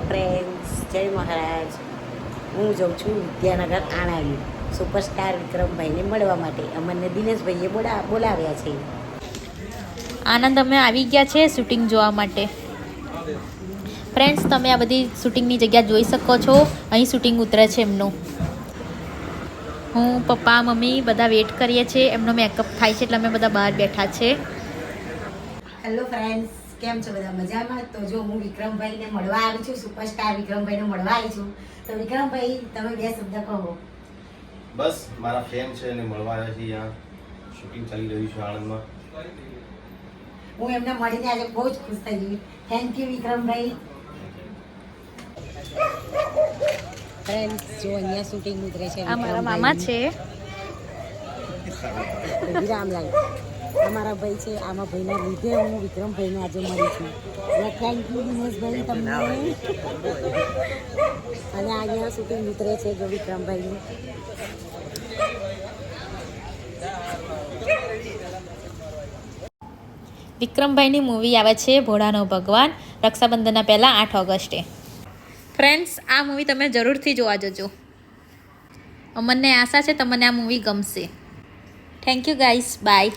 Friends, જય મહારાજ. હું જાઉં છું વિદ્યાનગર આણાવી સુપરસ્ટાર વિક્રમભાઈને મળવા માટે. અમને દિનેશભાઈએ બોલાવ્યા છે. આનંદ અમે આવી ગયા છે શૂટિંગ જોવા માટે. ફ્રેન્ડ્સ, તમે આ બધી શૂટિંગની જગ્યા જોઈ શકો છો. અહીં શૂટિંગ ઉતરે છે એમનું. હું, પપ્પા, મમ્મી બધા વેઇટ કરીએ છીએ. એમનો મેકઅપ થાય છે એટલે અમે બધા બહાર બેઠા છે. હેલો ફ્રેન્ડ્સ, કેમ છો બધા? મજામાં? તો જો હું વિક્રમભાઈને મળવા આવી છું, સુપરસ્ટાર વિક્રમભાઈને મળવા આવી છું. તો વિક્રમભાઈ, તમે બે શબ્દ કહો. બસ મારા ફેન છે અને મળવા આવ્યા છે. અહીંયા શૂટિંગ ચાલી રહ્યું છે આણંદમાં. હું એમને મળીને આજે બહુ જ ખુશ થઈ ગઈ. Thank you Vikrambhai. ફ્રેન્ડ્સ, જો અહીંયા શૂટિંગ ઉતરે છે. આ મારા મામા છે. વિરામલાલ અમારા ભાઈ છે. આમાં ભાઈના લીધે હું વિક્રમભાઈને આજે મળી છું. થેન્ક યુ દિનેશભાઈ તમને. અને અહીંયા શૂટિંગ ઉતરે છે જો વિક્રમભાઈનું. વિક્રમભાઈની મૂવી આવે છે ભોળાનો ભગવાન, રક્ષાબંધનના પહેલાં 8 ઓગસ્ટે. ફ્રેન્ડ્સ, આ મૂવી તમે જરૂરથી જોવા જજો. અમને આશા છે તમને આ મૂવી ગમશે. Thank you guys, by.